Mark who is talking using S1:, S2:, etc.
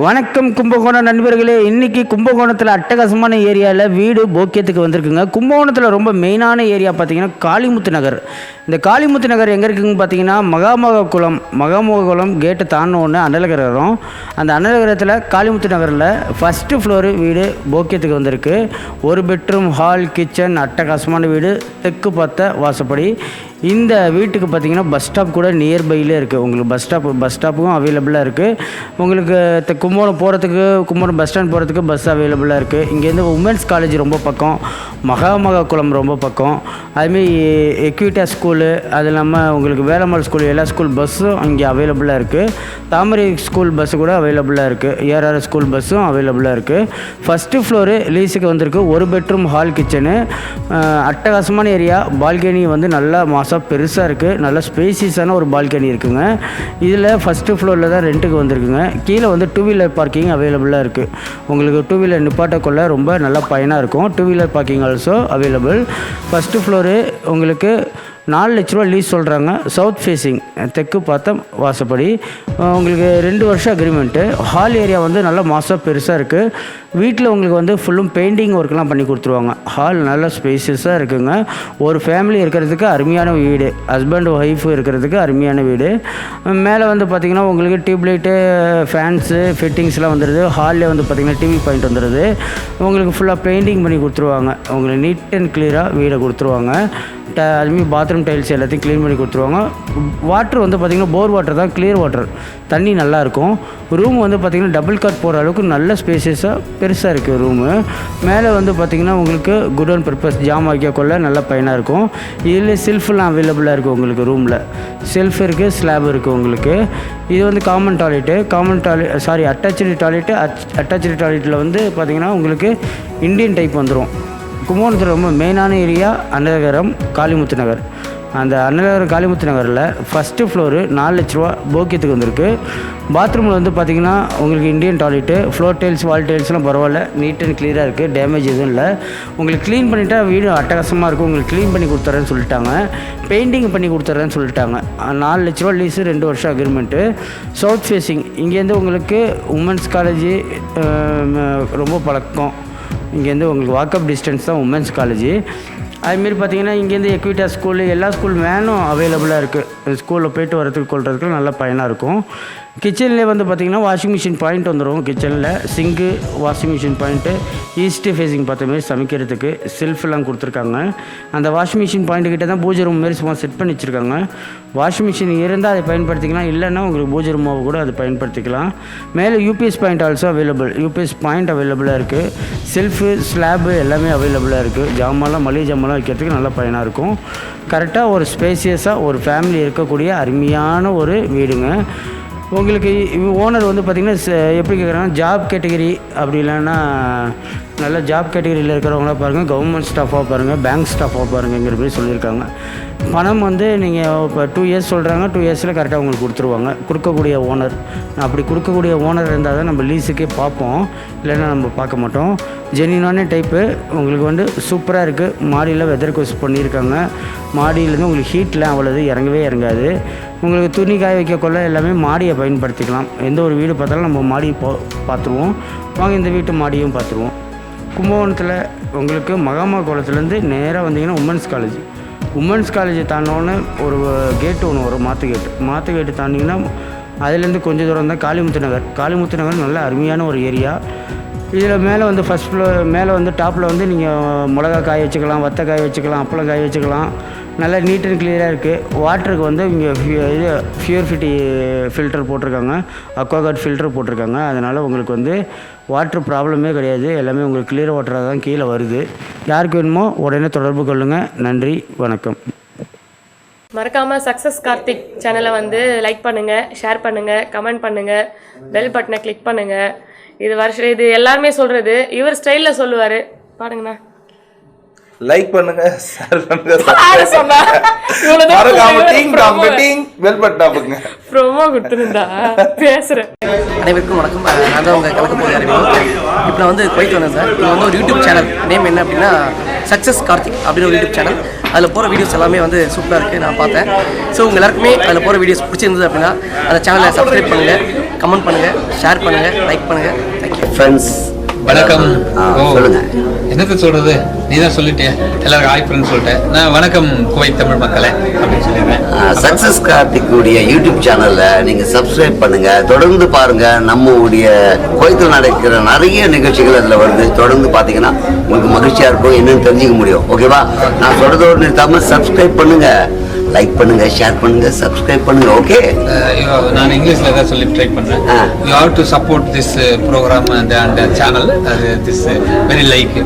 S1: வணக்கம் கும்பகோணம் நண்பர்களே. இன்றைக்கி கும்பகோணத்தில் அட்டகாசமான ஏரியாவில் வீடு போக்கியத்துக்கு வந்திருக்குங்க. கும்பகோணத்தில் ரொம்ப மெயினான ஏரியா பார்த்திங்கன்னா காளிமுத்து நகர். இந்த காளிமுத்து நகர் எங்கே இருக்குதுன்னு பார்த்தீங்கன்னா மகாமககுளம் கேட்டு தாண்டினோன்னு அன்னலகரம். அந்த அன்னலகரத்தில் காளிமுத்து நகரில் ஃபஸ்ட்டு ஃப்ளோரு வீடு போக்கியத்துக்கு வந்திருக்கு. ஒரு பெட்ரூம், ஹால், கிச்சன், அட்டகாசமான வீடு, தெற்கு பார்த்த வாசப்படி. இந்த வீட்டுக்கு பார்த்திங்கன்னா பஸ் ஸ்டாப் கூட நியர்பையிலே இருக்குது. உங்களுக்கு பஸ் ஸ்டாப்பும் அவைலபிளாக இருக்குது. உங்களுக்கு கும்பகோணம் போகிறதுக்கு, கும்பகோணம் பஸ் ஸ்டாண்ட் போகிறதுக்கு பஸ் அவைலபிளாக இருக்குது. இங்கேருந்து உமன்ஸ் காலேஜ் ரொம்ப பக்கம், மகாமககுளம் ரொம்ப பக்கம், அதுமாரி எக்விட்டா ஸ்கூலு, அது இல்லாமல் உங்களுக்கு வேலம்மாள் ஸ்கூல், எல்லா ஸ்கூல் பஸ்ஸும் இங்கே அவைலபிளாக இருக்குது. தாமரை ஸ்கூல் பஸ்ஸு கூட அவைலபிளாக இருக்குது. ஏஆர்ஆர் ஸ்கூல் பஸ்ஸும் அவைலபிளாக இருக்குது. ஃபஸ்ட்டு ஃப்ளோரு லீஸுக்கு வந்திருக்கு. ஒரு பெட்ரூம், ஹால், கிச்சனு, அட்டகாசமான ஏரியா. பால்கனி வந்து நல்லா பெருசாக இருக்குது. நல்ல ஸ்பேசியஸான ஒரு பால்கனி இருக்குங்க. இதில் ஃபஸ்ட்டு ஃப்ளோரில் தான் ரெண்ட்டுக்கு வந்திருக்குங்க. கீழே வந்து 2 வீலர் பார்க்கிங் அவைலபிளாக இருக்குது. உங்களுக்கு 2 வீலர் நிப்பாட்டக்குள்ள ரொம்ப நல்லா பயனாக இருக்கும். 2 wheeler parking also available. First floor உங்களுக்கு 4 லட்ச ரூபா லீஸ் சொல்கிறாங்க. சவுத் ஃபேஸிங், தெற்கு பார்த்த வாசப்படி. உங்களுக்கு 2 வருஷம் அக்ரிமெண்ட்டு. ஹால் ஏரியா வந்து நல்லா பெருசாக இருக்குது. வீட்டில் உங்களுக்கு வந்து ஃபுல்லும் பெயிண்டிங் ஒர்க்லாம் பண்ணி கொடுத்துருவாங்க. ஹால் நல்லா ஸ்பேசியஸாக இருக்குங்க. ஒரு ஃபேமிலி இருக்கிறதுக்கு அருமையான வீடு, ஹஸ்பண்ட் ஒய்ஃபு இருக்கிறதுக்கு அருமையான வீடு. மேலே வந்து பார்த்திங்கன்னா உங்களுக்கு டியூப்லைட்டு, ஃபேன்ஸு, ஃபிட்டிங்ஸ்லாம் வந்துடுது. ஹாலில் வந்து பார்த்திங்கன்னா டிவி பாயிண்ட் வந்துடுது. உங்களுக்கு ஃபுல்லாக பெயிண்டிங் பண்ணி கொடுத்துருவாங்க. உங்களுக்கு நீட் அண்ட் கிளியராக வீடை கொடுத்துருவாங்க. அதுமாதிரி பாத்ரூம் டைல்ஸ் எல்லாத்தையும் க்ளீன் பண்ணி கொடுத்துருவாங்க. வாட்ரு வந்து பார்த்திங்கன்னா போர் வாட்டர் தான், கிளியர் வாட்டர், தண்ணி நல்லாயிருக்கும். ரூம் வந்து பார்த்திங்கன்னா டபுள் காட் போகிற அளவுக்கு நல்ல ஸ்பேசியஸாக பெருசாக இருக்குது ரூமு. மேலே வந்து பார்த்திங்கன்னா உங்களுக்கு குட் அண்ட் பர்பஸ் ஜாம் வைக்கக்குள்ள நல்ல பயனாக இருக்கும். இதில் செல்ஃபெலாம் அவைலபிளாக இருக்குது. உங்களுக்கு ரூமில் செல்ஃப் இருக்குது, ஸ்லாப் இருக்குது. உங்களுக்கு இது வந்து காமன் டாய்லெட்டு. அட்டாச்சு டாய்லெட்டில் வந்து பார்த்திங்கன்னா உங்களுக்கு இந்தியன் டைப் வந்துடும். கும்பகோணத்தில் ரொம்ப மெயினான ஏரியா அன்னலகரம், காளிமுத்து நகர். அந்த அன்னலகரம் காளிமுத்து நகரில் ஃபஸ்ட்டு ஃப்ளோரு 4 லட்ச ரூபா போக்கியத்துக்கு வந்திருக்கு. பாத்ரூமில் வந்து பார்த்திங்கன்னா உங்களுக்கு இந்தியன் டாய்லெட்டு, ஃப்ளோர் டைல்ஸ், வால் டைல்ஸ்லாம் பரவாயில்ல, நீட் அண்ட் கிளியராக இருக்குது. டேமேஜ் எதுவும் இல்லை. உங்களுக்கு க்ளீன் பண்ணிட்டா வீடு அட்டகாசமாக இருக்கும். உங்களுக்கு க்ளீன் பண்ணி கொடுத்துறேன்னு சொல்லிட்டாங்க. பெயிண்டிங் பண்ணி கொடுத்துட்றேன்னு சொல்லிட்டாங்க. 4 லட்ச ரூபா லீஸு, 2 வருஷம் அக்ரிமெண்ட்டு. சவுத் ஃபேஸிங், இங்கேருந்து உங்களுக்கு உமன்ஸ் காலேஜு ரொம்ப பழக்கம். இங்கேருந்து உங்களுக்கு வாக்கப் டிஸ்டன்ஸ் தான் உமன்ஸ் காலேஜு. அதுமாரி பார்த்திங்கன்னா இங்கேருந்து எக்விட்டா ஸ்கூலு, எல்லா ஸ்கூல் வேனும் அவைலபிளாக இருக்குது. ஸ்கூலில் போய்ட்டு வரதுக்கு கொள்றதுக்கு நல்ல பயனாக இருக்கும். கிச்சன்லேயே வந்து பார்த்திங்கன்னா வாஷிங் மிஷின் பாயிண்ட் வந்துடும். கிச்சனில் sink, washing machine point, east facing பார்த்த மாரி சமைக்கிறதுக்கு செல்ஃபெல்லாம் கொடுத்துருக்காங்க. அந்த வாஷிங் மிஷின் பாயிண்ட்டுக்கிட்ட தான் பூஜை ரூம் மாரி சும்மா செட் பண்ணி வச்சுருக்காங்க. வாஷிங் மிஷின் இருந்தால் அதை பயன்படுத்திக்கலாம், இல்லைன்னா உங்களுக்கு பூஜை ரூமாக கூட அதை பயன்படுத்திக்கலாம். மேலே UPS point also available. UPS point அவைலபிளாக இருக்குது. செல்ஃபு, ஸ்லாபு எல்லாமே அவைலபிளாக இருக்குது. மளிகை ஜாமான்லாம் வைக்கிறதுக்கு நல்ல பயனாக இருக்கும். கரெக்டாக ஒரு ஸ்பேசியஸாக ஒரு ஃபேமிலி இருக்கக்கூடிய அருமையான ஒரு வீடுங்க. உங்களுக்கு ஓனர் வந்து பார்த்திங்கன்னா எப்படி கேட்குறாங்கன்னா, ஜாப் கேட்டகரி அப்படி இல்லைன்னா நல்ல ஜாப் கேட்டகரியில் இருக்கிறவங்களா பாருங்கள், கவர்மெண்ட் ஸ்டாஃபாக பாருங்கள், பேங்க் ஸ்டாஃபாக பாருங்கிற மாதிரி சொல்லியிருக்காங்க. பணம் வந்து நீங்கள் இப்போ 2 இயர்ஸ் சொல்கிறாங்க, 2 இயர்ஸில் கரெக்டாக உங்களுக்கு கொடுத்துருவாங்க. கொடுக்கக்கூடிய ஓனர், அப்படி கொடுக்கக்கூடிய ஓனர் இருந்தால் தான் நம்ம லீஸுக்கே பார்ப்போம், இல்லைன்னா நம்ம பார்க்க மாட்டோம். ஜென்யூனான டைப்பு. உங்களுக்கு வந்து சூப்பராக இருக்குது. மாடியில் வெதர் கோர்ஸ் பண்ணியிருக்காங்க. மாடியிலேருந்து உங்களுக்கு ஹீட்லாம் அவ்வளோது இறங்காது. உங்களுக்கு துணி காய வைக்கக்குள்ள எல்லாமே மாடியை பயன்படுத்திக்கலாம். எந்த ஒரு வீடு பார்த்தாலும் நம்ம மாடியை பார்த்துருவோம். வாங்க இந்த வீட்டு மாடியும் பார்த்துருவோம். கும்பகோணத்தில் உங்களுக்கு மகாமககுளத்துலேருந்து நேராக வந்தீங்கன்னா உமன்ஸ் காலேஜ் தாண்டினோன்னு ஒரு கேட்டு ஒன்று வரும், மாற்று கேட்டு தாண்டிங்கன்னா அதுலேருந்து கொஞ்சம் தூரம் தான் காளிமுத்து நகர் நல்ல அருமையான ஒரு ஏரியா. இதில் மேலே வந்து ஃபஸ்ட் ஃப்ளோர், மேலே வந்து டாப்பில் வந்து நீங்கள் மிளகா காய வச்சுக்கலாம், வத்த காய வச்சுக்கலாம், அப்பளம் காய வச்சுக்கலாம். நல்லா நீட் அண்ட் கிளியராக இருக்குது. வாட்டருக்கு வந்து இங்கே இது ஃபியூர்ஃபிட்டி ஃபில்டர் போட்டிருக்காங்க, அக்வாகார்ட் ஃபில்டர் போட்டிருக்காங்க. அதனால் உங்களுக்கு வந்து வாட்ரு ப்ராப்ளமே கிடையாது. எல்லாமே உங்களுக்கு கிளியர் வாட்டராக தான் கீழே வருது. யாருக்கு வேணுமோ உடனே தொடர்பு கொள்ளுங்கள். நன்றி, வணக்கம்.
S2: மறக்காமல் சக்ஸஸ் கார்த்திக் சேனலை வந்து லைக் பண்ணுங்கள், ஷேர் பண்ணுங்கள், கமெண்ட் பண்ணுங்கள், பெல் பட்டனை கிளிக் பண்ணுங்கள். இது எல்லாருமே சொல்கிறது. இவர் ஸ்டைலில் சொல்லுவார், பாருங்கண்ணா.
S3: லைக் பண்ணுங்க, ஷேர் பண்ணுங்க,
S2: ப்ரோமோ கொடுத்துருந்தா பேசுகிறேன்.
S4: அனைவருக்கும் வணக்கம். நான் தான் உங்கள் கலக்க போகிற அறிவியல். இப்போ நான் வந்து குவைத் வந்தேன் சார். இது வந்து ஒரு யூடியூப் சேனல். நேம் என்ன அப்படின்னா சக்ஸஸ் கார்த்திக் அப்படின்னு ஒரு யூடியூப் சேனல். அதில் போகிற வீடியோஸ் எல்லாமே வந்து சூப்பராக இருக்குது, நான் பார்த்தேன். ஸோ உங்கள் எல்லாருக்குமே அதில் போகிற வீடியோஸ் பிடிச்சிருந்தது அப்படின்னா அந்த சேனலை சப்ஸ்கிரைப் பண்ணுங்கள், கமெண்ட் பண்ணுங்கள், ஷேர் பண்ணுங்கள், லைக் பண்ணுங்கள். Thank you
S5: friends.
S6: வணக்கம்.
S5: சொல்லுங்க.
S6: என்னத்த சொல்றது, நீ தான் சொல்லிட்டே. எல்லாருக்கும் ஹாய் ஃப்ரெண்ட்ஸ் சொல்லிட்டேன். நான் வணக்கம் குவைத் தமிழ் மக்களே அப்படின்னு சொல்லிடுறேன்.
S5: சக்ஸஸ் கார்த்திக்குடைய யூடியூப் சேனலை நீங்கள் சப்ஸ்கிரைப் பண்ணுங்கள், தொடர்ந்து பாருங்கள். நம்மளுடைய குவைத்தில் நடக்கிற நிறைய நிகழ்ச்சிகள் அதில் வருது. தொடர்ந்து பார்த்தீங்கன்னா உங்களுக்கு மகிழ்ச்சியாக இருக்கும், என்னன்னு தெரிஞ்சுக்க முடியும். ஓகேவா? நான் சொல்கிறதோடு நிறுத்தாமல் சப்ஸ்கிரைப் பண்ணுங்கள், லைக் பண்ணுங்க, ஷேர் பண்ணுங்க, சப்ஸ்கிரைப் பண்ணுங்க. ஓகே,
S6: நான் இங்கிலீஷ்ல தான் சொல்லி ட்ரை பண்றேன். You have to support this program and channel. This very like.